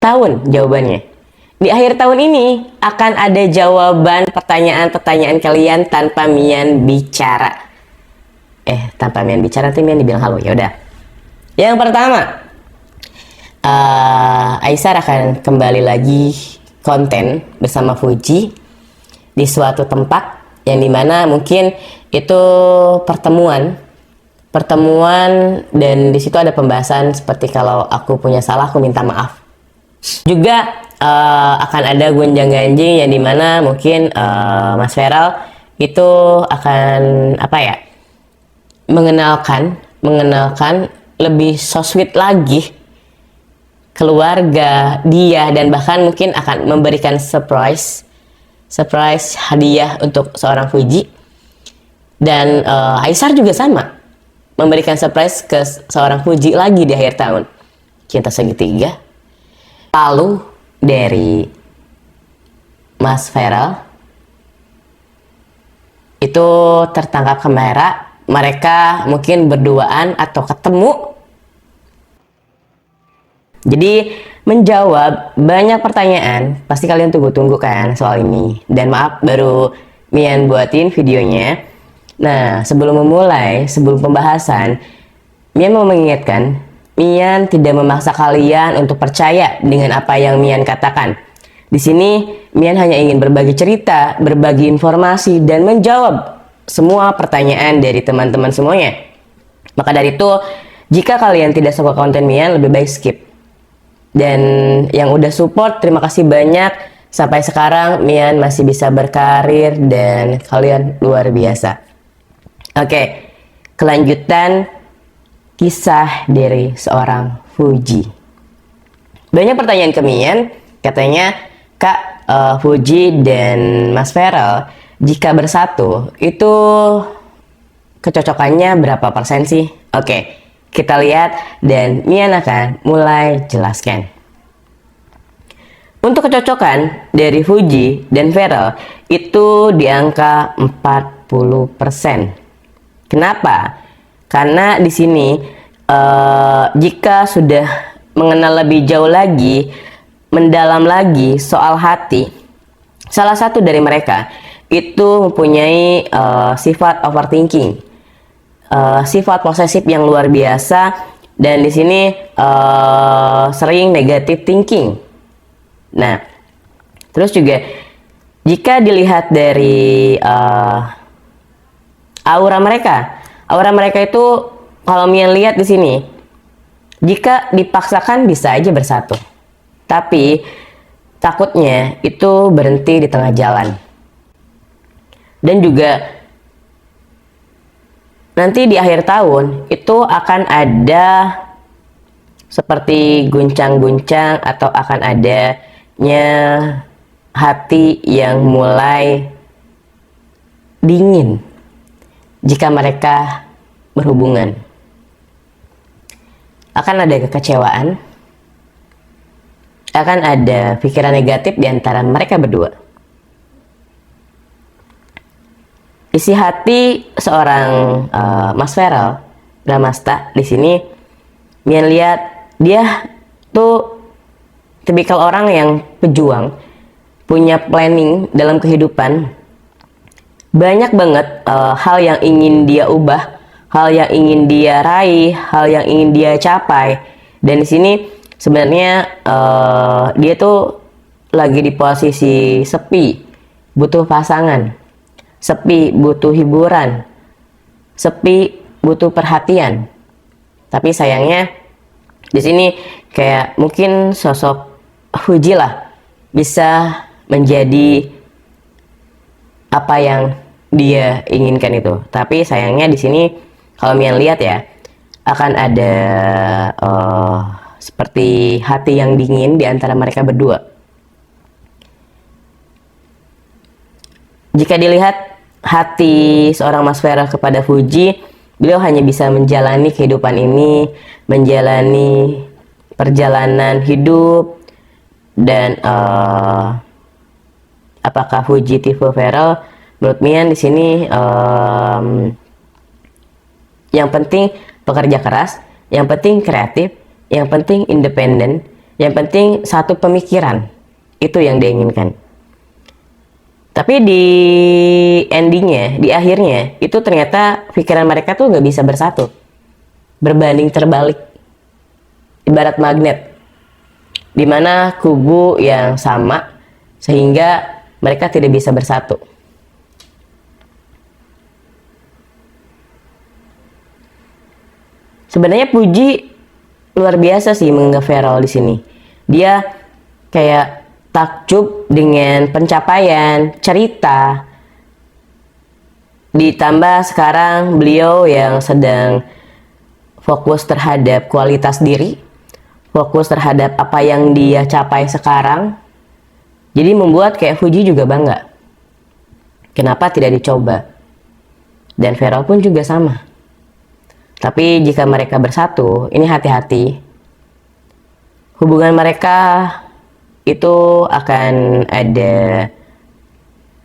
tahun jawabannya. Di akhir tahun ini akan ada jawaban pertanyaan-pertanyaan kalian tanpa Mian bicara. Tanpa Mian bicara tuh Mian dibilang halo, ya udah. Yang pertama, Aisyah akan kembali lagi konten bersama Fuji di suatu tempat yang dimana mungkin itu pertemuan dan di situ ada pembahasan seperti kalau aku punya salah aku minta maaf. Juga akan ada gonjang-ganjing yang dimana mungkin Mas Feral itu akan mengenalkan lebih so sweet lagi keluarga dia, dan bahkan mungkin akan memberikan surprise hadiah untuk seorang Fuji. Dan Aisyah juga sama, memberikan surprise ke seorang Fuji lagi di akhir tahun. Cinta segitiga. Lalu dari Mas Feral itu tertangkap kamera mereka mungkin berduaan atau ketemu. Jadi menjawab banyak pertanyaan. Pasti kalian tunggu-tunggu kan soal ini. Dan maaf baru Mian buatin videonya. Nah, sebelum pembahasan, Mian mau mengingatkan, Mian tidak memaksa kalian untuk percaya dengan apa yang Mian katakan. Di sini Mian hanya ingin berbagi cerita, berbagi informasi, dan menjawab semua pertanyaan dari teman-teman semuanya. Maka dari itu, jika kalian tidak suka konten Mian, lebih baik skip. Dan yang udah support, terima kasih banyak. Sampai sekarang Mian masih bisa berkarir dan kalian luar biasa. Oke, kelanjutan kisah dari seorang Fuji. Banyak pertanyaan ke Mian, katanya, Kak, Fuji dan Mas Feral jika bersatu itu kecocokannya berapa persen sih? Oke, kita lihat dan Mian akan mulai jelaskan. Untuk kecocokan dari Fuji dan Feral itu di angka 40%. Kenapa? Karena di sini jika sudah mengenal lebih jauh lagi, mendalam lagi soal hati, salah satu dari mereka itu mempunyai sifat overthinking, sifat posesif yang luar biasa, dan di sini sering negative thinking. Nah, terus juga jika dilihat dari aura mereka itu, kalau Mian lihat di sini, jika dipaksakan bisa aja bersatu, tapi takutnya itu berhenti di tengah jalan. Dan juga nanti di akhir tahun itu akan ada seperti guncang-guncang atau akan adanya hati yang mulai dingin jika mereka berhubungan. Akan ada kekecewaan, akan ada pikiran negatif di antara mereka berdua. Isi hati seorang Mas Feral Bramasta di sini, Mian lihat dia tuh tipikal orang yang pejuang, punya planning dalam kehidupan. Banyak banget hal yang ingin dia ubah, hal yang ingin dia raih, hal yang ingin dia capai. Dan di sini sebenarnya dia tuh lagi di posisi sepi, butuh pasangan, sepi, butuh hiburan, sepi, butuh perhatian. Tapi sayangnya di sini kayak mungkin sosok Fuji lah bisa menjadi apa yang dia inginkan itu. Tapi sayangnya di sini kalau Mian lihat ya, akan ada seperti hati yang dingin di antara mereka berdua. Jika dilihat hati seorang Mas Feral kepada Fuji, beliau hanya bisa menjalani kehidupan ini, menjalani perjalanan hidup, dan apakah Fuji tipe Feral? Menurut Mian di sini yang penting pekerja keras, yang penting kreatif, yang penting independen, Yang penting satu pemikiran, itu yang dia inginkan. Tapi di endingnya, di akhirnya, itu ternyata pikiran mereka tuh nggak bisa bersatu. Berbanding terbalik. Ibarat magnet. Dimana kubu yang sama, sehingga mereka tidak bisa bersatu. Sebenarnya Puji luar biasa sih menganggap Feral di sini. Dia kayak takjub dengan pencapaian cerita. Ditambah sekarang beliau yang sedang fokus terhadap kualitas diri, fokus terhadap apa yang dia capai sekarang. Jadi membuat kayak Fuji juga bangga. Kenapa tidak dicoba? Dan Feral pun juga sama. Tapi jika mereka bersatu, ini hati-hati. Hubungan mereka itu akan ada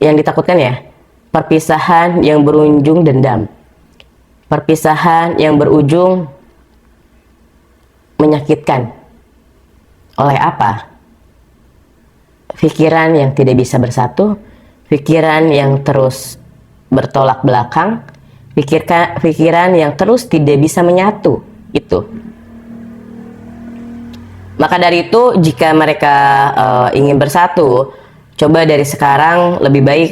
yang ditakutkan ya. Perpisahan yang berujung dendam. Perpisahan yang berujung menyakitkan. Oleh apa? Pikiran yang tidak bisa bersatu, pikiran yang terus bertolak belakang, pikiran yang terus tidak bisa menyatu. Itu. Maka dari itu, jika mereka ingin bersatu, coba dari sekarang lebih baik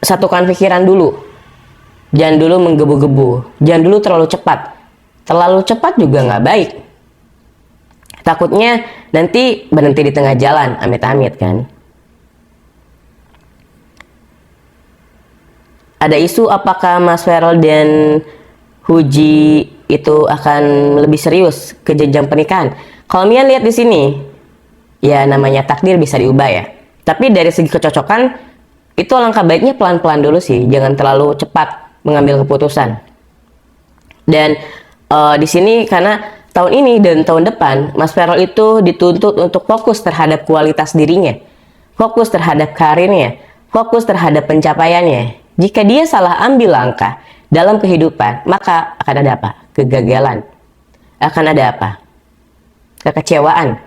satukan pikiran dulu. Jangan dulu menggebu-gebu, jangan dulu terlalu cepat. Terlalu cepat juga nggak baik. Takutnya nanti berhenti di tengah jalan, amit-amit kan. Ada isu apakah Mas Feral dan Fuji itu akan lebih serius ke jenjang pernikahan. Kalau Mian lihat di sini, ya namanya takdir bisa diubah ya. Tapi dari segi kecocokan, itu langkah baiknya pelan-pelan dulu sih, jangan terlalu cepat mengambil keputusan. Dan di sini karena tahun ini dan tahun depan, Mas Feral itu dituntut untuk fokus terhadap kualitas dirinya, fokus terhadap karirnya, fokus terhadap pencapaiannya. Jika dia salah ambil langkah dalam kehidupan, maka akan ada apa? Kegagalan. Akan ada apa? Kekecewaan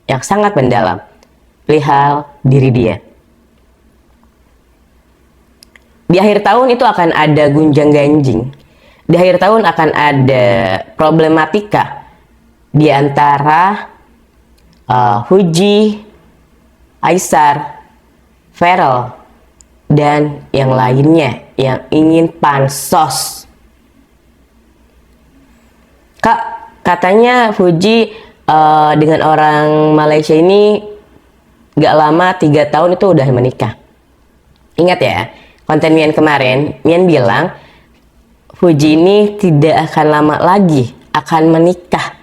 yang sangat mendalam perihal diri dia. Di akhir tahun itu akan ada gunjang-ganjing. Di akhir tahun akan ada problematika di antara Fuji, Aisar, Feral, dan yang lainnya yang ingin pansos. Kak, katanya Fuji dengan orang Malaysia ini gak lama 3 tahun itu udah menikah. Ingat ya, konten Mian kemarin, Mian bilang Fuji ini tidak akan lama lagi akan menikah.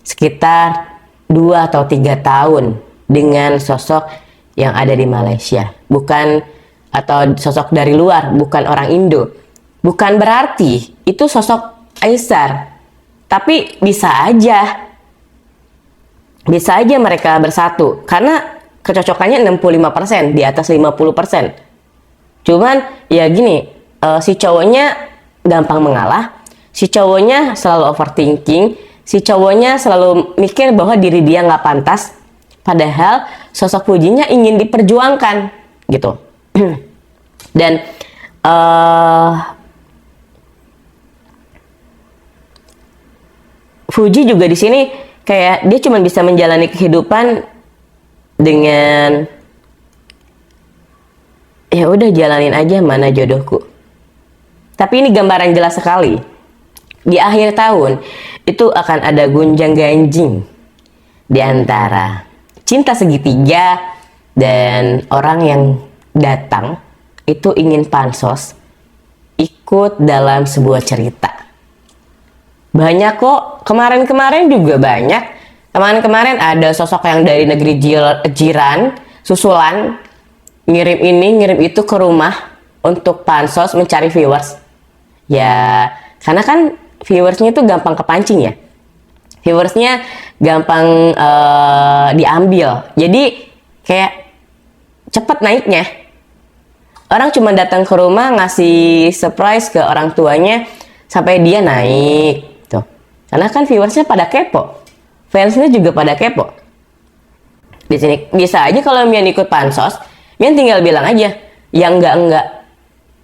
Sekitar 2 atau 3 tahun dengan sosok yang ada di Malaysia. Bukan atau sosok dari luar, bukan orang Indo. Bukan berarti itu sosok Aisar. Tapi bisa aja mereka bersatu. Karena kecocokannya 65%, di atas 50%. Cuman ya gini, si cowoknya gampang mengalah, si cowoknya selalu overthinking, si cowoknya selalu mikir bahwa diri dia nggak pantas, padahal sosok Fujinya ingin diperjuangkan gitu. Dan Fuji juga di sini kayak dia cuma bisa menjalani kehidupan dengan ya udah jalanin aja mana jodohku. Tapi ini gambaran jelas sekali. Di akhir tahun itu akan ada gunjang-ganjing di antara cinta segitiga dan orang yang datang itu ingin pansos ikut dalam sebuah cerita. Banyak kok, kemarin-kemarin juga banyak. Kemarin-kemarin ada sosok yang dari negeri jiran, susulan, ngirim ini, ngirim itu ke rumah untuk pansos mencari viewers. Ya, karena kan viewersnya itu gampang kepancing ya. Viewersnya gampang diambil. Jadi kayak cepet naiknya. Orang cuma datang ke rumah ngasih surprise ke orang tuanya sampai dia naik tuh. Karena kan viewersnya pada kepo, fansnya juga pada kepo. Di sini bisa aja kalau Mian ikut pansos, Mian tinggal bilang aja, yang enggak.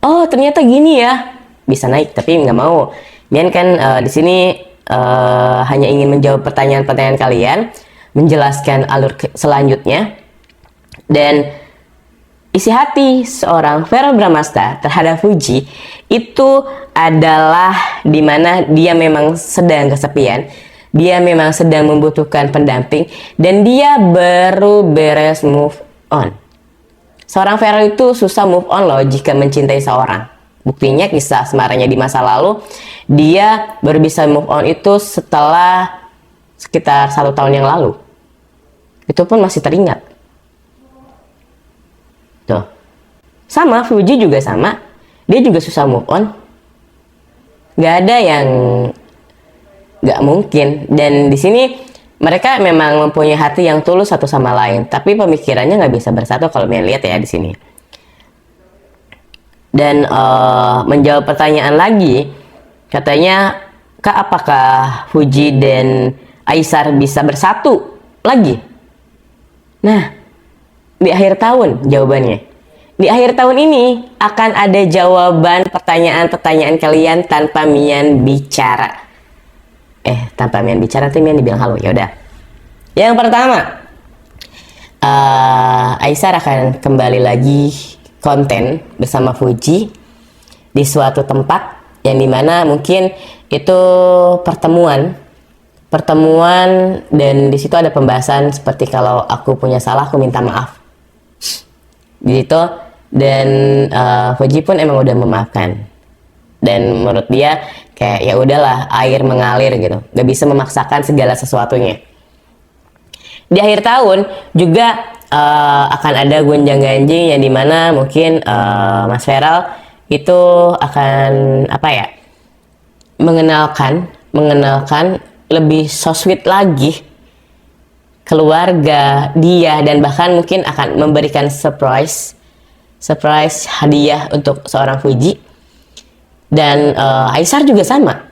Oh ternyata gini ya, bisa naik. Tapi nggak mau. Mian kan di sini hanya ingin menjawab pertanyaan-pertanyaan kalian, menjelaskan alur selanjutnya, dan isi hati seorang Verrell Bramasta terhadap Fuji itu adalah dimana dia memang sedang kesepian, dia memang sedang membutuhkan pendamping, dan dia baru beres move on. Seorang Verrell itu susah move on loh jika mencintai seorang. Buktinya kisah asmaranya di masa lalu, dia baru bisa move on itu setelah sekitar 1 tahun yang lalu. Itu pun masih teringat. Tuh. Sama, Fuji juga sama. Dia juga susah move on. Gak ada yang gak mungkin. Dan di sini mereka memang mempunyai hati yang tulus satu sama lain. Tapi pemikirannya nggak bisa bersatu kalau kalian lihat ya di sini. Dan menjawab pertanyaan lagi, katanya, Kak, apakah Fuji dan Aisar bisa bersatu lagi? Nah, di akhir tahun jawabannya. Di akhir tahun ini akan ada jawaban pertanyaan-pertanyaan kalian tanpa Mian bicara. Tanpa Mian bicara tuh Mian dibilang halo. Ya udah. Yang pertama, Aisar akan kembali lagi konten bersama Fuji di suatu tempat yang dimana mungkin itu pertemuan dan di situ ada pembahasan seperti kalau aku punya salah aku minta maaf gitu. Dan Fuji pun emang udah memaafkan, dan menurut dia kayak ya udahlah, air mengalir gitu, gak bisa memaksakan segala sesuatunya. Di akhir tahun juga akan ada gonjang-ganjing yang dimana mungkin Mas Verrell itu akan mengenalkan lebih so sweet lagi keluarga dia, dan bahkan mungkin akan memberikan surprise hadiah untuk seorang Fuji. Dan Aisar juga sama,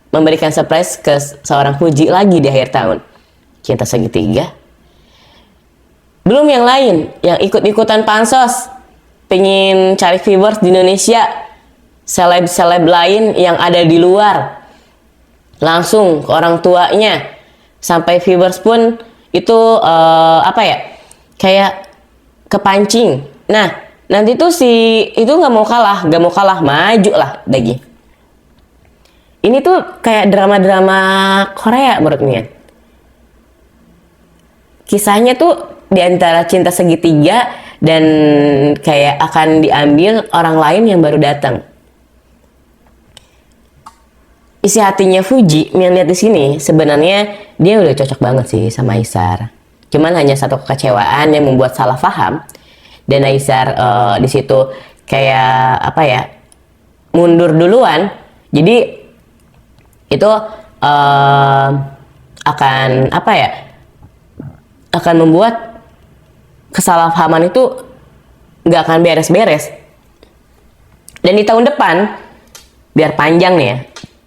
memberikan surprise ke seorang Fuji lagi di akhir tahun. Cinta segitiga. Belum yang lain, yang ikut-ikutan pansos, pengen cari viewers di Indonesia, seleb-seleb lain yang ada di luar, langsung ke orang tuanya, sampai viewers pun itu kayak kepancing. Nah, nanti tuh itu nggak mau kalah, maju lah lagi. Ini tuh kayak drama-drama Korea menurut Mian. Kisahnya tuh di antara cinta segitiga dan kayak akan diambil orang lain yang baru datang. Isi hatinya Fuji, Mian lihat di sini, sebenarnya dia udah cocok banget sih sama Aisar. Cuman hanya satu kekecewaan yang membuat salah paham. Dan Aisar di situ kayak mundur duluan. Jadi itu akan membuat kesalahpahaman itu nggak akan beres-beres. Dan di tahun depan, biar panjang nih ya,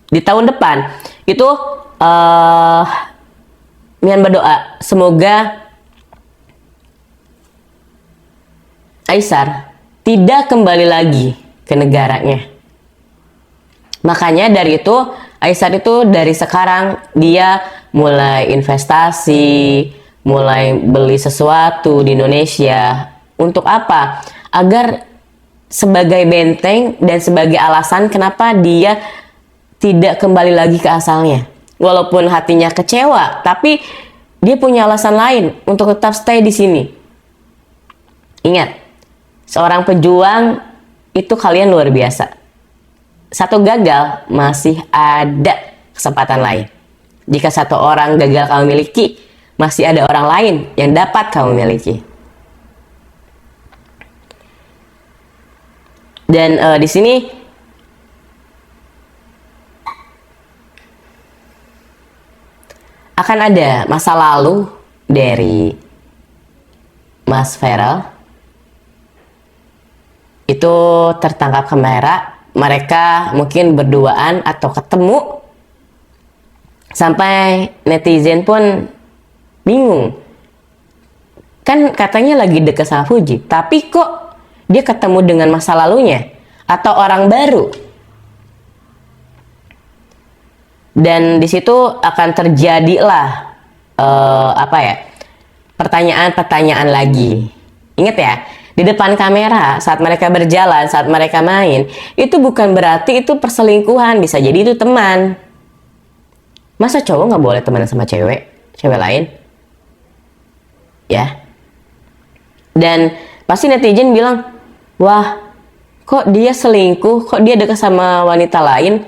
di tahun depan itu Mian berdoa semoga Aisar tidak kembali lagi ke negaranya. Makanya dari itu Aisar itu dari sekarang dia mulai investasi, mulai beli sesuatu di Indonesia. Untuk apa? Agar sebagai benteng dan sebagai alasan kenapa dia tidak kembali lagi ke asalnya. Walaupun hatinya kecewa, tapi dia punya alasan lain untuk tetap stay di sini. Ingat, seorang pejuang itu kalian luar biasa. Satu gagal, masih ada kesempatan lain. Jika satu orang gagal kamu miliki, masih ada orang lain yang dapat kamu miliki. Dan di sini akan ada masa lalu dari Mas Verrell. Itu tertangkap kamera, mereka mungkin berduaan atau ketemu Sampai netizen pun bingung. Kan katanya lagi deket sama Fuji, tapi kok dia ketemu dengan masa lalunya atau orang baru? Dan di situ akan terjadilah pertanyaan-pertanyaan lagi. Ingat ya, di depan kamera saat mereka berjalan, saat mereka main, itu bukan berarti itu perselingkuhan, bisa jadi itu teman. Masa cowok nggak boleh temenan sama cewek lain? Ya. Dan pasti netizen bilang, wah, kok dia selingkuh, kok dia dekat sama wanita lain?